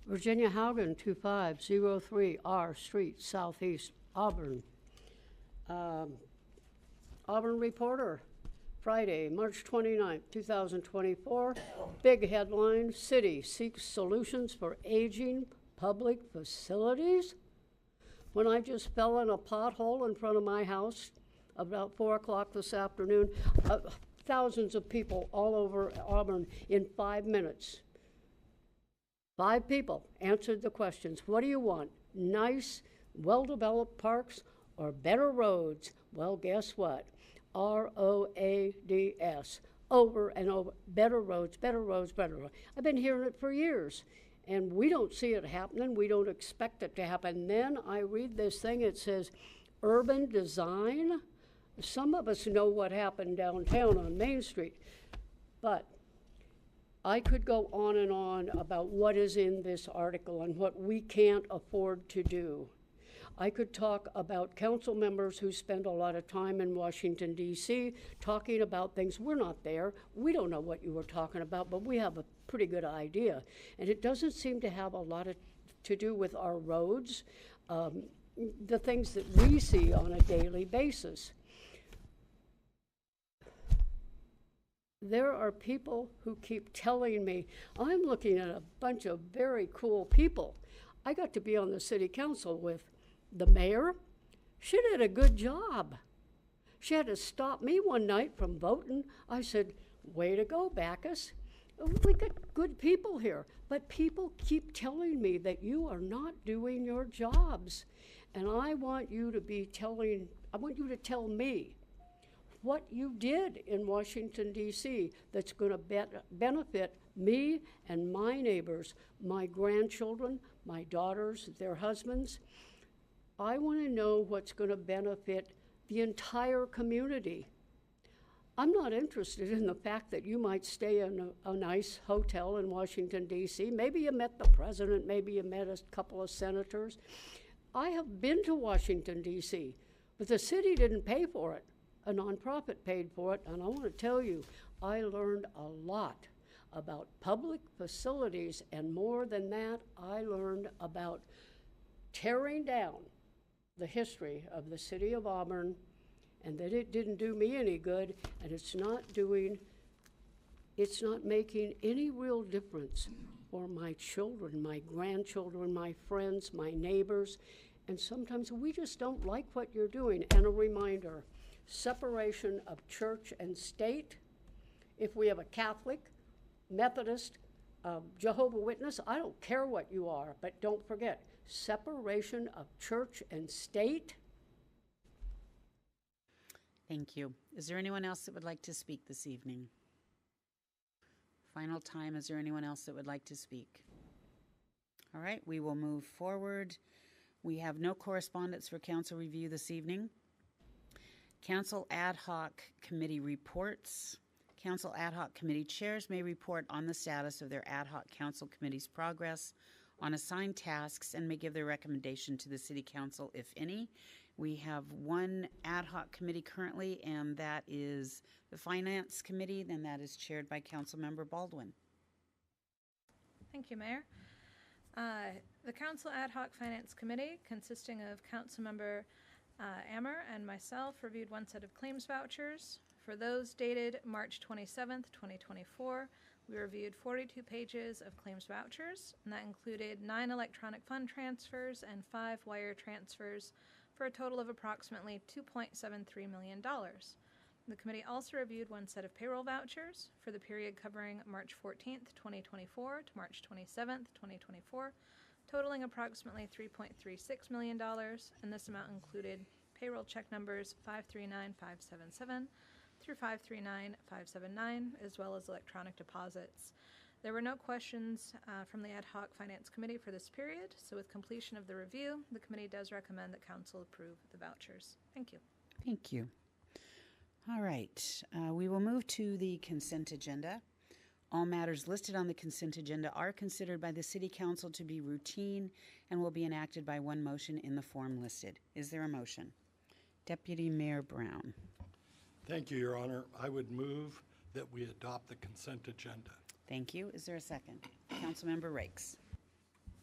Speaker 5: Virginia Haugen, 2503 R Street, Southeast Auburn. Auburn Reporter, Friday, March 29th, 2024. Big headline, City seeks solutions for aging public facilities. When I just fell in a pothole in front of my house about 4 o'clock this afternoon, thousands of people all over Auburn in 5 minutes. 5 people answered the questions. What do you want? Nice, well-developed parks or better roads? Well, guess what? ROADS. Over and over. Better roads, better roads, better roads. I've been hearing it for years, and we don't see it happening. We don't expect it to happen. Then I read this thing. It says urban design. Some of us know what happened downtown on Main Street, but I could go on and on about what is in this article and what we can't afford to do. I could talk about council members who spend a lot of time in Washington, D.C., talking about things. We're not there. We don't know what you were talking about, but we have a pretty good idea. And it doesn't seem to have a lot to do with our roads, the things that we see on a daily basis. There are people who keep telling me, I'm looking at a bunch of very cool people. I got to be on the city council with the mayor. She did a good job. She had to stop me one night from voting. I said, way to go, Bacchus. We got good people here, but people keep telling me that you are not doing your jobs. And I want you to tell me what you did in Washington, D.C. that's going to benefit me and my neighbors, my grandchildren, my daughters, their husbands. I want to know what's going to benefit the entire community. I'm not interested in the fact that you might stay in a nice hotel in Washington, D.C. Maybe you met the president, maybe you met a couple of senators. I have been to Washington, D.C., but the city didn't pay for it. A nonprofit paid for it, and I want to tell you, I learned a lot about public facilities, and more than that, I learned about tearing down the history of the city of Auburn and that it didn't do me any good, and it's not making any real difference for my children, my grandchildren, my friends, my neighbors, and sometimes we just don't like what you're doing. And a reminder, separation of church and state. If we have a Catholic, Methodist, Jehovah Witness, I don't care what you are, but don't forget, separation of church and state.
Speaker 2: Thank you. Is there anyone else that would like to speak this evening? Final time, is there anyone else that would like to speak? All right, we will move forward. We have no correspondence for council review this evening. Council ad hoc committee reports. Council ad hoc committee chairs may report on the status of their ad hoc council committee's progress on assigned tasks and may give their recommendation to the city council, if any. We have one ad hoc committee currently, and that is the finance committee, and that is chaired by Councilmember Baldwin.
Speaker 1: Thank you, Mayor. The Council Ad Hoc Finance Committee, consisting of Councilmember Ammer and myself, reviewed one set of claims vouchers. For those dated March 27th, 2024, we reviewed 42 pages of claims vouchers, and that included 9 electronic fund transfers and 5 wire transfers for a total of approximately $2.73 million. The committee also reviewed one set of payroll vouchers for the period covering March 14th, 2024 to March 27th, 2024, totaling approximately $3.36 million, and this amount included payroll check numbers 539577 through 539579, as well as electronic deposits. There were no questions from the Ad Hoc Finance Committee for this period, so with completion of the review, the committee does recommend that council approve the vouchers. Thank you.
Speaker 2: Thank you. All right, we will move to the consent agenda. All matters listed on the consent agenda are considered by the City Council to be routine and will be enacted by one motion in the form listed. Is there a motion? Deputy Mayor Brown.
Speaker 9: Thank you, Your Honor. I would move that we adopt the consent agenda.
Speaker 2: Thank you. Is there a second? Councilmember Rakes.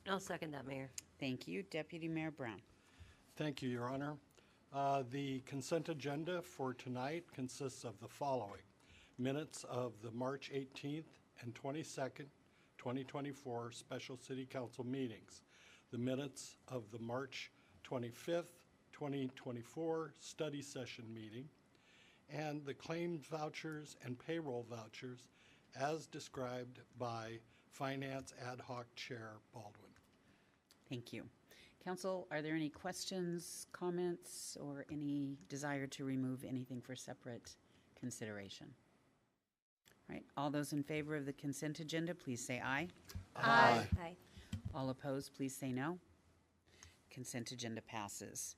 Speaker 10: I'll second that, Mayor.
Speaker 2: Thank you. Deputy Mayor Brown.
Speaker 9: Thank you, Your Honor. The consent agenda for tonight consists of the following: minutes of the March 18th and 22nd, 2024 special City Council meetings, the minutes of the March 25th, 2024 study session meeting, and the claims vouchers and payroll vouchers as described by Finance Ad Hoc Chair Baldwin.
Speaker 2: Thank you. Council, are there any questions, comments, or any desire to remove anything for separate consideration? All right, all those in favor of the consent agenda, please say aye.
Speaker 10: Aye. Aye.
Speaker 2: All opposed, please say no. Consent agenda passes.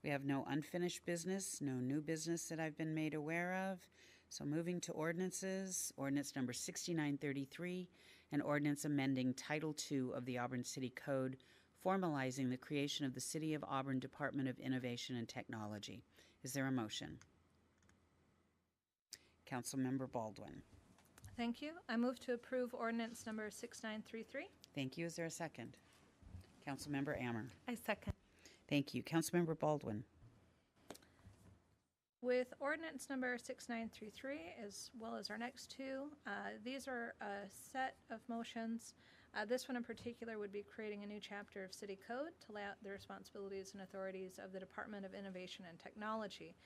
Speaker 2: We have no unfinished business, no new business that I've been made aware of. So moving to ordinances, ordinance number 6933, an ordinance amending Title II of the Auburn City Code, formalizing the creation of the City of Auburn Department of Innovation and Technology. Is there a motion? Councilmember Baldwin.
Speaker 1: Thank you. I move to approve ordinance number 6933.
Speaker 2: Thank you. Is there a second? Councilmember Ammer.
Speaker 7: I second.
Speaker 2: Thank you. Councilmember Baldwin.
Speaker 1: With ordinance number 6933, as well as our next two, these are a set of motions. This one in particular would be creating a new chapter of City Code to lay out the responsibilities and authorities of the Department of Innovation and Technology.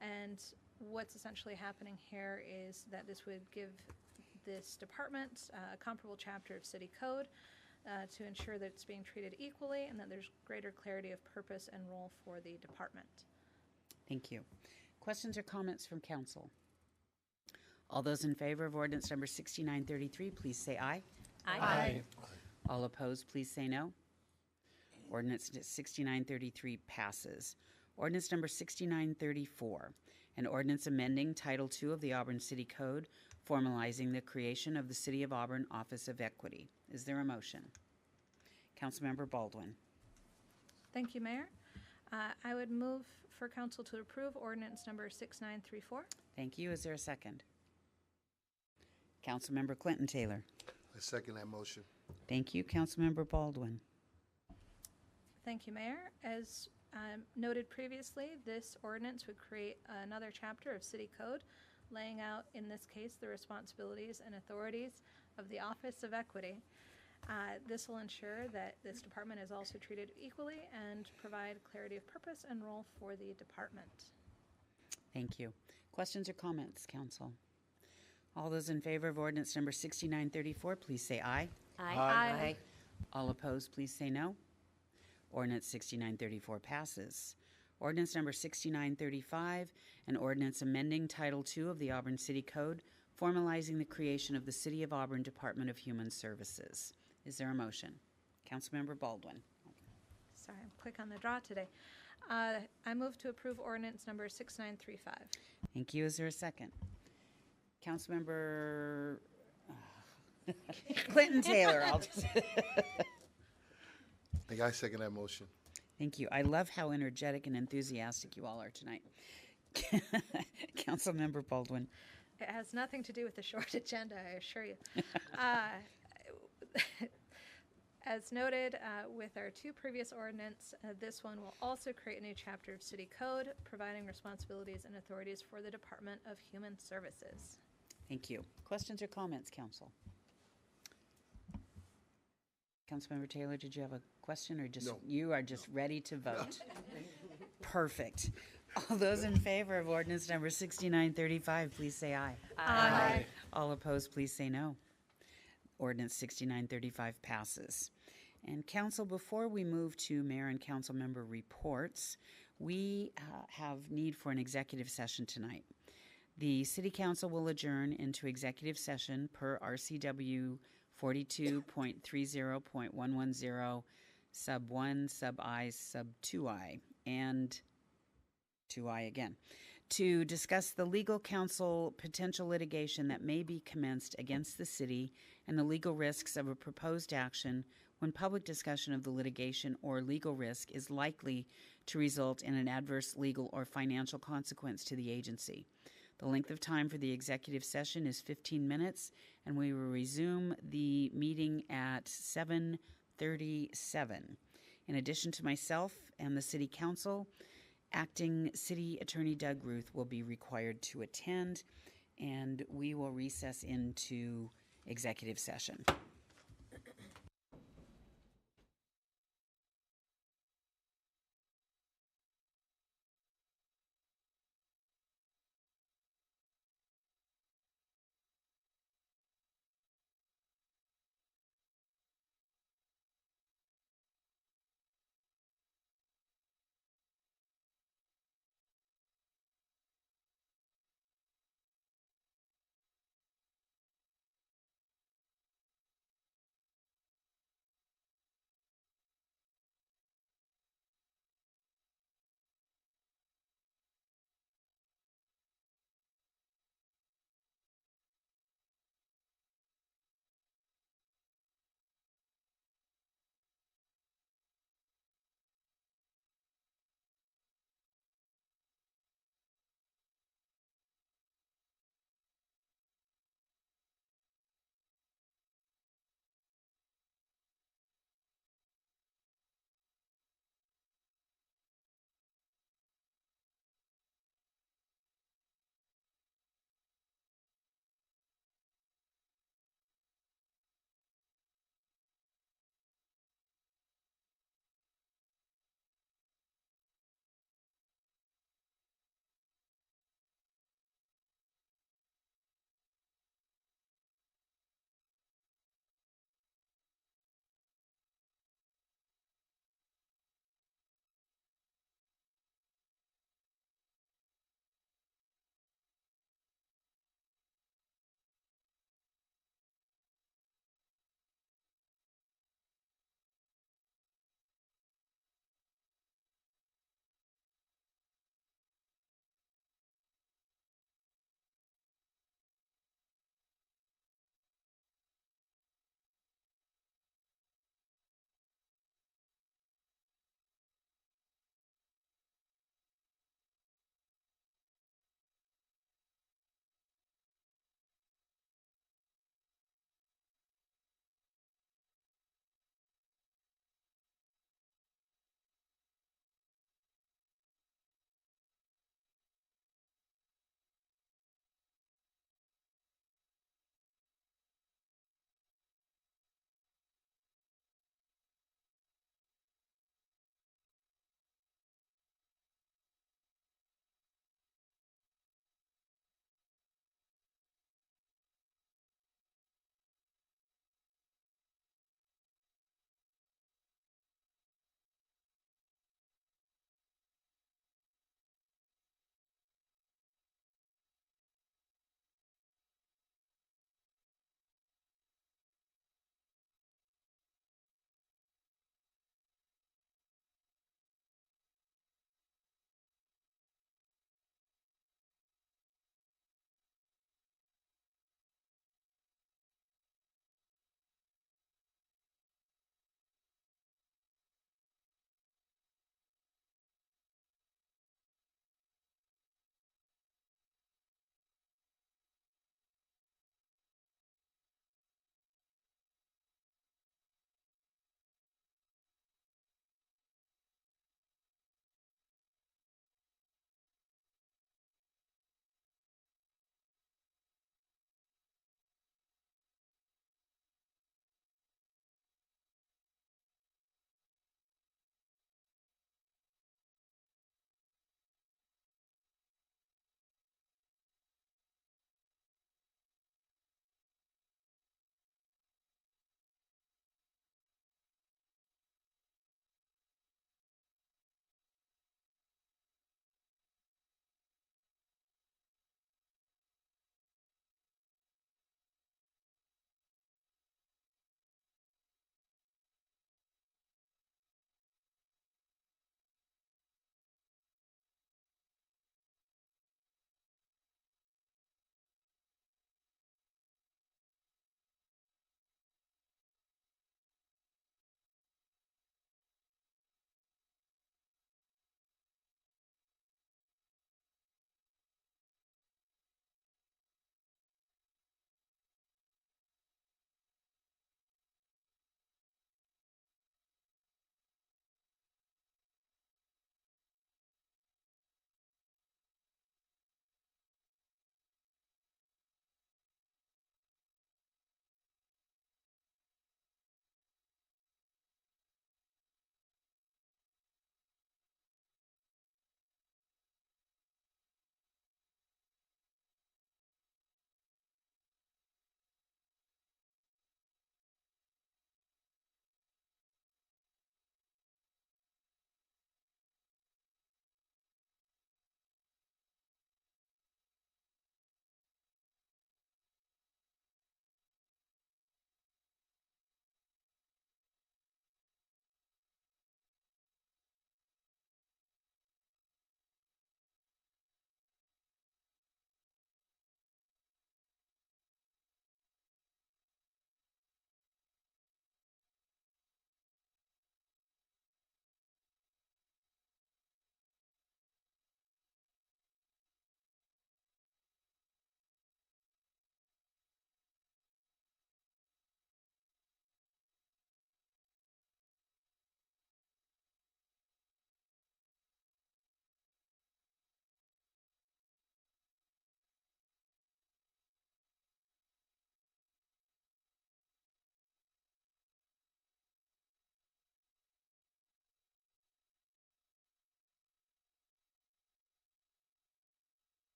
Speaker 1: And what's essentially happening here is that this would give this department a comparable chapter of City Code to ensure that it's being treated equally and that there's greater clarity of purpose and role for the department.
Speaker 2: Thank you. Questions or comments from council? All those in favor of ordinance number 6933, please say aye.
Speaker 10: Aye.
Speaker 2: All opposed, please say no. Ordinance 6933 passes. Ordinance number 6934, an ordinance amending Title II of the Auburn City Code, formalizing the creation of the City of Auburn Office of Equity. Is there a motion? Councilmember Baldwin.
Speaker 1: Thank you, Mayor. I would move for council to approve ordinance number 6934.
Speaker 2: Thank you. Is there a second? Councilmember Clinton Taylor.
Speaker 11: I second that motion.
Speaker 2: Thank you. Councilmember Baldwin.
Speaker 1: Thank you, Mayor. As noted previously, this ordinance would create another chapter of city code, laying out, in this case, the responsibilities and authorities of the Office of Equity. This will ensure that this department is also treated equally and provide clarity of purpose and role for the department.
Speaker 2: Thank you. Questions or comments, council? All those in favor of ordinance number 6934, please say aye.
Speaker 1: Aye.
Speaker 2: All opposed, please say no. Ordinance 6934 passes. Ordinance number 6935, an ordinance amending Title II of the Auburn City Code, formalizing the creation of the City of Auburn Department of Human Services. Is there a motion? Councilmember Baldwin.
Speaker 1: Sorry, I'm quick on the draw today. I move to approve ordinance number 6935.
Speaker 2: Thank you. Is there a second? Councilmember Clinton Taylor.
Speaker 11: I think I second that motion.
Speaker 2: Thank you. I love how energetic and enthusiastic you all are tonight. Councilmember Baldwin.
Speaker 1: It has nothing to do with the short agenda, I assure you. As noted with our two previous ordinance, this one will also create a new chapter of city code, providing responsibilities and authorities for the Department of Human Services.
Speaker 2: Thank you. Questions or comments, council? Councilmember Taylor, did you have a question or just
Speaker 11: No.
Speaker 2: you are just ready to vote? Perfect. All those in favor of ordinance number 6935, please say aye.
Speaker 1: Aye.
Speaker 2: All opposed, please say no. Ordinance 6935 passes. And council, before we move to mayor and council member reports, we have need for an executive session tonight. The city council will adjourn into executive session per RCW 42.30.110 sub 1 sub I sub 2I and 2I again, to discuss the legal counsel potential litigation that may be commenced against the city and the legal risks of a proposed action when public discussion of the litigation or legal risk is likely to result in an adverse legal or financial consequence to the agency. The length of time for the executive session is 15 minutes, and we will resume the meeting at 7:37. In addition to myself and the city council, Acting City Attorney Doug Ruth will be required to attend, and we will recess into executive session.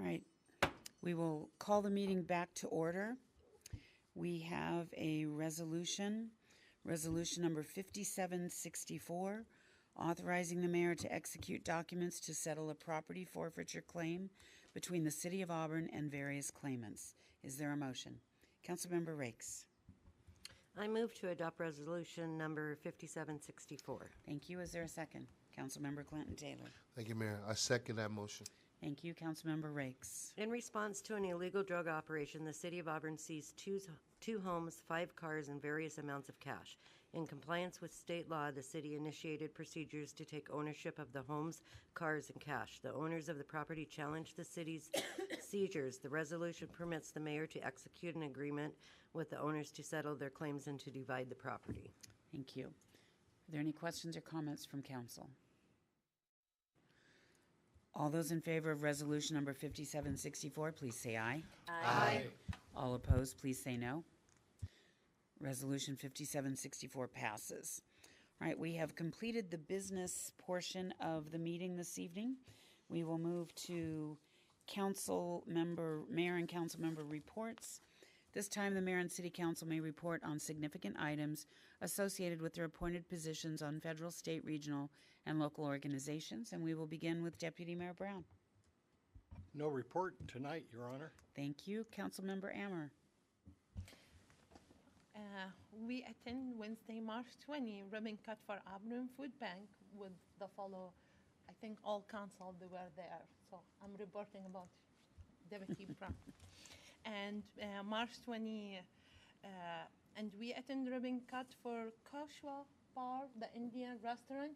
Speaker 2: All right, we will call the meeting back to order. We have a resolution number 5764, authorizing the mayor to execute documents to settle a property forfeiture claim between the City of Auburn and various claimants. Is there a motion? Councilmember Rakes.
Speaker 10: I move to adopt resolution number 5764.
Speaker 2: Thank you. Is there a second? Councilmember Clinton Taylor.
Speaker 11: Thank you, Mayor. I second that motion.
Speaker 2: Thank you. Councilmember Rakes.
Speaker 10: In response to an illegal drug operation, the City of Auburn seized two homes, 5 cars, and various amounts of cash. In compliance with state law, the city initiated procedures to take ownership of the homes, cars, and cash. The owners of the property challenged the city's seizures. The resolution permits the mayor to execute an agreement with the owners to settle their claims and to divide the property.
Speaker 2: Thank you. Are there any questions or comments from council? All those in favor of resolution number 5764, please say aye.
Speaker 10: Aye.
Speaker 2: All opposed, please say no. Resolution 5764 passes. All right, we have completed the business portion of the meeting this evening. We will move to mayor and council member reports. This time, the mayor and city council may report on significant items associated with their appointed positions on federal, state, regional, and local organizations, and we will begin with Deputy Mayor Brown.
Speaker 9: No report tonight, Your Honor.
Speaker 2: Thank you. Councilmember Ammer.
Speaker 12: We attend Wednesday, March 20, ribbon cut for Auburn Food Bank with the follow, I think all council, they were there. So I'm reporting about Deputy Brown. And March 20, and we attend ribbon cut for Koshwa Bar, the Indian restaurant.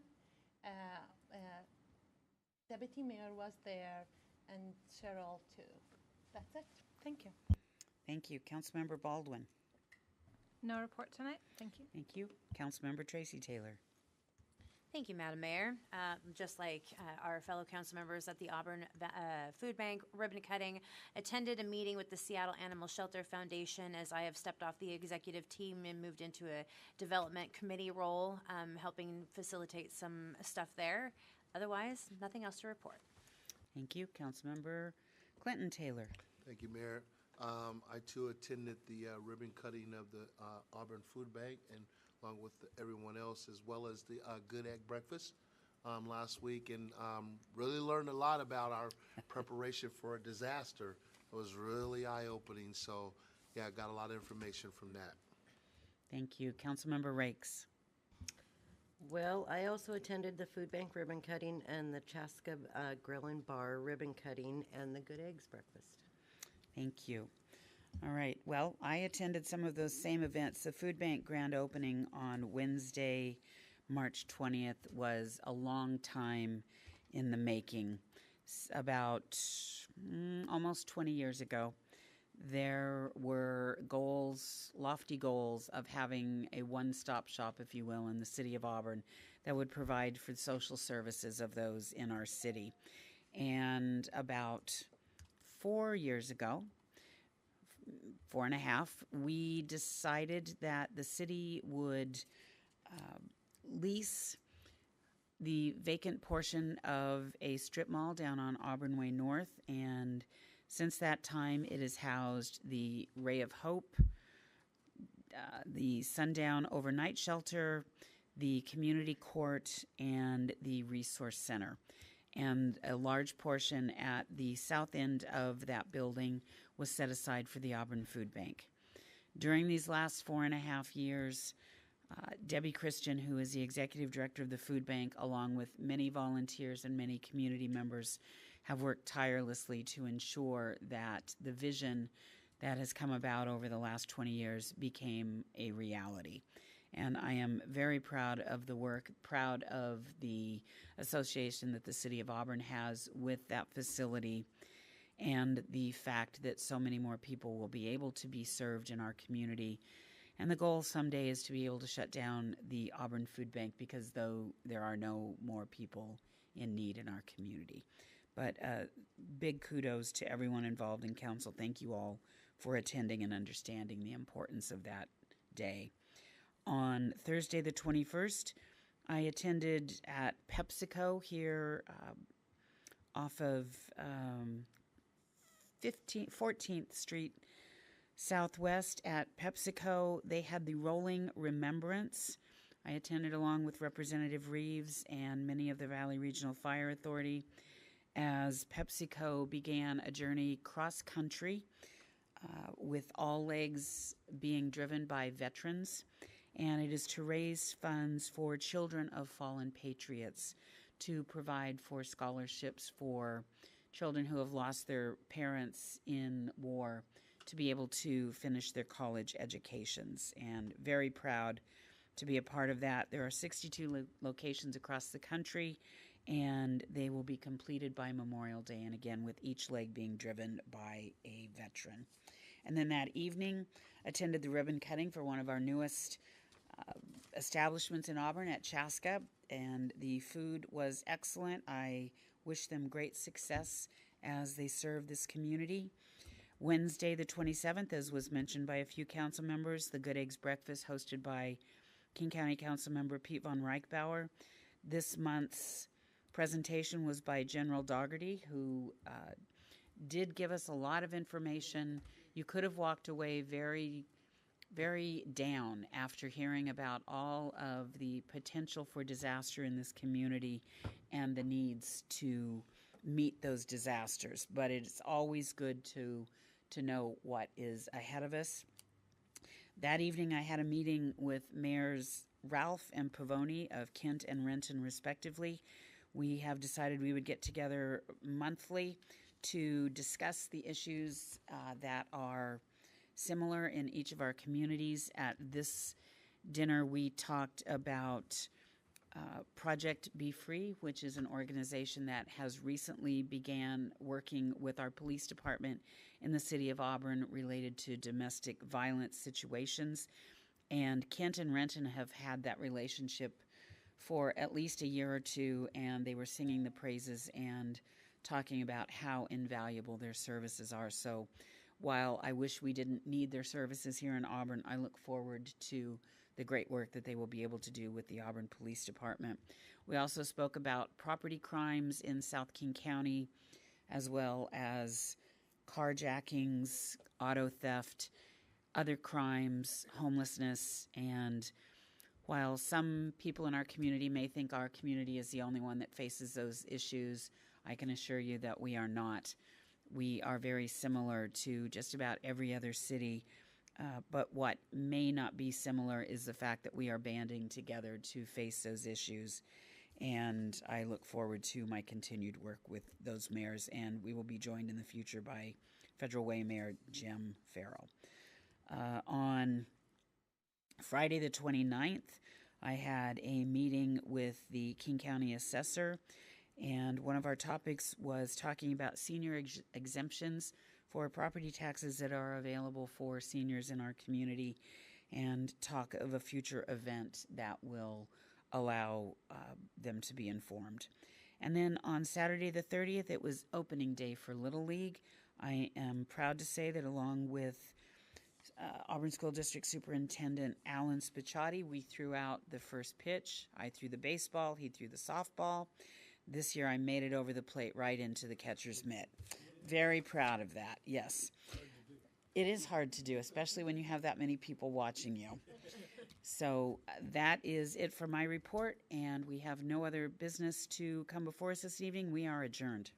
Speaker 12: Deputy Mayor was there and Cheryl too. That's it. Thank you.
Speaker 2: Thank you. Councilmember Baldwin.
Speaker 1: No report tonight. Thank you.
Speaker 2: Thank you. Councilmember Tracy Taylor.
Speaker 13: Thank you, Madam Mayor. Just like our fellow council members at the Auburn Food Bank ribbon cutting, attended a meeting with the Seattle Animal Shelter Foundation as I have stepped off the executive team and moved into a development committee role, helping facilitate some stuff there. Otherwise, nothing else to report.
Speaker 2: Thank you. Councilmember Clinton Taylor.
Speaker 11: Thank you, Mayor. I too attended the ribbon cutting of the Auburn Food Bank, and along with everyone else, as well as the Good Egg Breakfast last week, and really learned a lot about our preparation for a disaster. It was really eye-opening, so yeah, I got a lot of information from that.
Speaker 2: Thank you. Councilmember Rakes.
Speaker 10: Well, I also attended the food bank ribbon cutting and the Chaska Grill and Bar ribbon cutting and the Good Eggs Breakfast.
Speaker 2: Thank you. All right. Well, I attended some of those same events. The food bank grand opening on Wednesday, March 20th was a long time in the making. About almost 20 years ago, there were goals, lofty goals, of having a one-stop shop, if you will, in the city of Auburn that would provide for social services of those in our city. And about 4 years ago, 4.5, we decided that the city would lease the vacant portion of a strip mall down on Auburn Way North, and since that time it has housed the Ray of Hope, the Sundown Overnight Shelter, the Community Court, and the Resource Center. And a large portion at the south end of that building was set aside for the Auburn Food Bank. During these last 4.5 years, Debbie Christian, who is the executive director of the food bank, along with many volunteers and many community members, have worked tirelessly to ensure that the vision that has come about over the last 20 years became a reality. And I am very proud of the work, proud of the association that the City of Auburn has with that facility, and the fact that so many more people will be able to be served in our community. And the goal someday is to be able to shut down the Auburn Food Bank, because though there are no more people in need in our community. But big kudos to everyone involved in council. Thank you all for attending and understanding the importance of that day. On Thursday the 21st, I attended at PepsiCo here off of 14th Street Southwest at PepsiCo. They had the Rolling Remembrance. I attended along with Representative Reeves and many of the Valley Regional Fire Authority as PepsiCo began a journey cross-country with all legs being driven by veterans. And it is to raise funds for children of fallen patriots, to provide for scholarships for children who have lost their parents in war to be able to finish their college educations. And very proud to be a part of that. There are 62 locations across the country, and they will be completed by Memorial Day, and again with each leg being driven by a veteran. And then that evening, attended the ribbon cutting for one of our newest establishments in Auburn at Chaska, and the food was excellent. I wish them great success as they serve this community. Wednesday the 27th, as was mentioned by a few council members, the Good Eggs Breakfast hosted by King County Council Member Pete Von Reichbauer. This month's presentation was by General Dougherty, who did give us a lot of information. You could have walked away very down after hearing about all of the potential for disaster in this community and the needs to meet those disasters. But it's always good to know what is ahead of us. That evening, I had a meeting with Mayors Ralph and Pavoni of Kent and Renton, respectively. We have decided we would get together monthly to discuss the issues that are similar in each of our communities. At this dinner, we talked about Project Be Free, which is an organization that has recently began working with our police department in the city of Auburn related to domestic violence situations. And Kent and Renton have had that relationship for at least a year or two, and they were singing the praises and talking about how invaluable their services are. So while I wish we didn't need their services here in Auburn, I look forward to the great work that they will be able to do with the Auburn Police Department. We also spoke about property crimes in South King County, as well as carjackings, auto theft, other crimes, homelessness, and while some people in our community may think our community is the only one that faces those issues, I can assure you that we are not. We are very similar to just about every other city, but what may not be similar is the fact that we are banding together to face those issues. And I look forward to my continued work with those mayors, and we will be joined in the future by Federal Way Mayor Jim Farrell. On Friday the 29th, I had a meeting with the King County Assessor, and one of our topics was talking about senior exemptions for property taxes that are available for seniors in our community, and talk of a future event that will allow them to be informed. And then on Saturday the 30th, it was opening day for Little League. I am proud to say that along with Auburn School District Superintendent Alan Spiciotti, we threw out the first pitch. I threw the baseball, he threw the softball. This year I made it over the plate right into the catcher's mitt. Very proud of that, yes. It is hard to do, especially when you have that many people watching you. So that is it for my report, and we have no other business to come before us this evening. We are adjourned.